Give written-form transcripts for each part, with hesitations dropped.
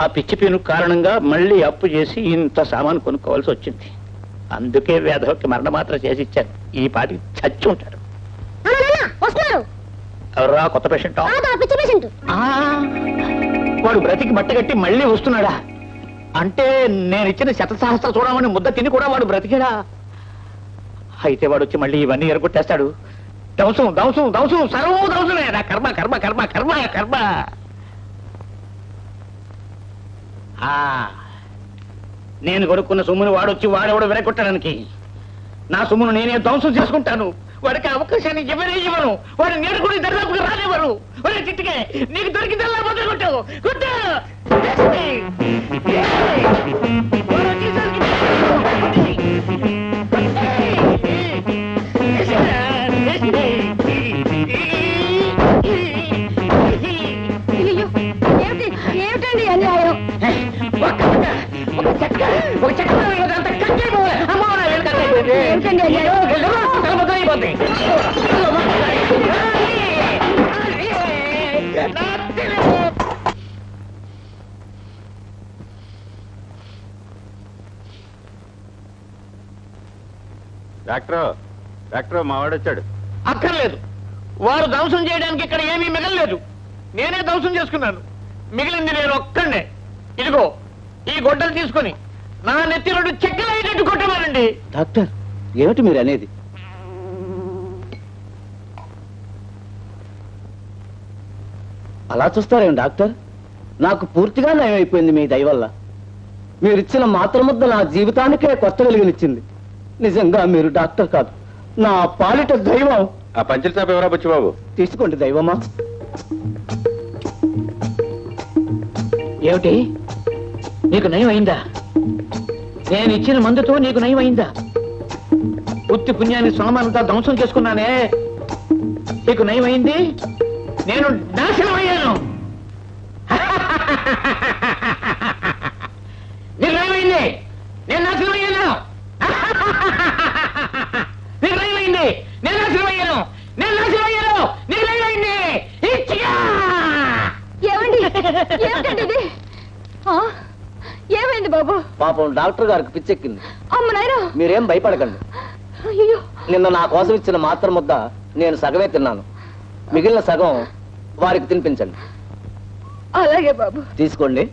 ఆ పిచ్చి పీను కారణంగా మళ్ళీ అప్పు చేసి ఇంత సామాను కొనుక్కోవాల్సి వచ్చింది. అందుకే వేధవకి మరణ మాత్రం చేసి ఇచ్చాను. ఈ పాటికి చచ్చి ఉంటాడు. ఎవరా కొత్త పేషెంట్? వాడు బ్రతికి బట్టగట్టి మళ్ళీ వస్తున్నాడా? అంటే నేను ఇచ్చిన శతసహస్ర చూడమని ముద్ద తిని కూడా వాడు బ్రతికాడా? అయితే వాడు వచ్చి మళ్ళీ ఇవన్నీ ఎరగొట్టేస్తాడు. దవసం దవసం దవసం సర్వం దవసమే. కర్మ కర్మ కర్మ కర్మ కర్మ. నేను కొనుక్కున్న సొమ్మును వాడొచ్చి వాడెవడు విరగొట్టడానికి నా సొమ్మును నేనే ధ్వంసం చేసుకుంటాను. వాడికి అవకాశాన్ని ఎవరే ఇవ్వను. వాడు నేను కూడా దర్దాపుకు రానివ్వరు. వాడి చిట్టుకే నీకు దొరికిందల్లా మొదలు కొట్టావు. ఏమిటండి అన్యాయం? డాక్టర్ మావాడొచ్చాడు. అక్కర్లేదు. వారు ధ్వంసం చేయడానికి ఇక్కడ ఏమీ మిగలలేదు. నేనే ధ్వంసం చేసుకున్నాను. మిగిలింది నేను ఒక్కడే. ఇదిగో ఈ గొడ్డలు తీసుకుని నా నెత్తి రెండు చెక్కలు అయ్యేటట్టు కొట్టమానండి. డాక్టర్ ఏమిటి మీరు అనేది? అలా చూస్తారేం డాక్టర్? నాకు పూర్తిగా నయం అయిపోయింది మీ దయ వల్ల. మీరిచ్చిన మాత్ర ముద్ద నా జీవితానికే కొత్త వెలుగునిచ్చింది. నిజంగా మీరు డాక్టర్ కాదు, నా పాలిట దైవం. ఆ పంచర్ చాప ఎవరా బుచ్చిబాబు? తీసుకోండి దైవమా. ఏమిటి నీకు నయం అయిందా? నేను ఇచ్చిన మందుతో నీకు నయం అయిందా? ఉత్తి పుణ్యాన్ని సొలమానంతా ధ్వంసం చేసుకున్నానే, నీకు నయం అయింది. నేను నాశనం అయ్యాను. నీకు నయం అయింది. నేను నాశనం అయ్యాను. నీకు నయం అయింది. నేను నాశనం అయ్యాను. నేను నాశనం అయ్యాను. నీకు నయం అయింది. ఏమైంది బాబు? పాపం డాక్టర్ గారికి పిచ్చెక్కింది. అమ్మ నాయనా, మీరేం భయపడకండి. నిన్న నా కోసం ఇచ్చిన మాత్ర ముద్ద నేను సగమే తిన్నాను. మిగిలిన సగం వారికి తినిపించండి. అలాగే బాబు. తీసుకోండి.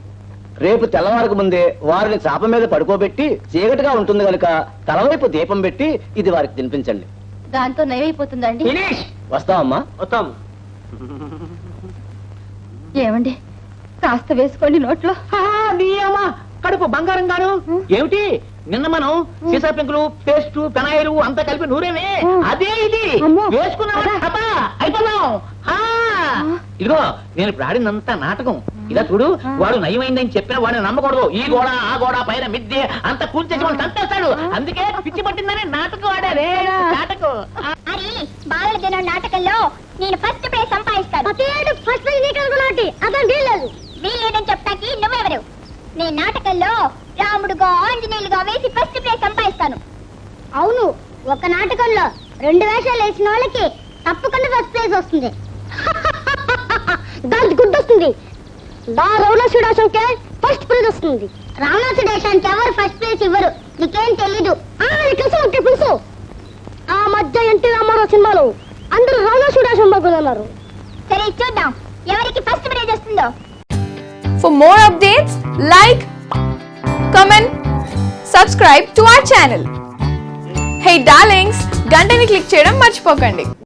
రేపు తెల్లవారకు ముందే వారిని చాప మీద పడుకోబెట్టి చీకటిగా ఉంటుంది కనుక తలవైపు దీపం పెట్టి ఇది వారికి తినిపించండి. దాంతో నయమైపోతుందండి. వస్తామమ్మా. వస్తాం. ఏమండి కాస్త వేసుకోండి నోట్లో. కడుపు బంగారం గాను. ఏమిటి నిన్న మనం సీసా పెంకులు, పేస్టు, పెనాయిలు అంతా కలిపి నూరేమే, అదే ఇది వేసుకున్నావా? అయిపోదాం. ఇదిగో నేను ఇప్పుడు ఆడినంత నాటకం. ఇలా చూడు, వాడు నయమైందని చెప్పిన వాడిని నమ్మకూడదు. ఈ గోడ ఆ గోడ పైన మిద్దే అంత కూల్చేసి వాడు చంపేస్తాడు. అందుకే పిచ్చి పట్టిందని నాటకం ఆడారే. నాటకం బాలల దినం నాటకంలో నేను ఫస్ట్ ప్రైజ్ సంపాదిస్తాను. వీల్లేదని చెప్తాకి నువ్వెవరు? నేను నాటకంలో రాముడుగా ఆంజనేయులుగా వేసి ఫస్ట్ ప్రైజ్ సంపాదిస్తాను. అవును, ఒక నాటకంలో 2 వేషాలు వేసిన వాళ్ళకి తప్పకుండా ఫస్ట్ ప్రైజ్ వస్తుంది. దానికి గుర్తొస్తుంది, రావణాసుడాశంకే ఫస్ట్ ప్రైజ్ వస్తుంది. రావణాసుడాశానికి ఎవరు ఫస్ట్ ప్రైజ్ ఇవ్వరు, నీకేం తెలీదు. తెలుసు. ఆ మధ్య ఎన్టీ రామారావు సినిమాలో అందరూ రావణాసుడాశం బాగున్నారు. సరే చూద్దాం ఎవరికి ఫస్ట్ ప్రైజ్ వస్తుందో. For more updates, like, comment, subscribe to our channel. Hey darlings, గంటని click చేయడం మర్చిపోకండి.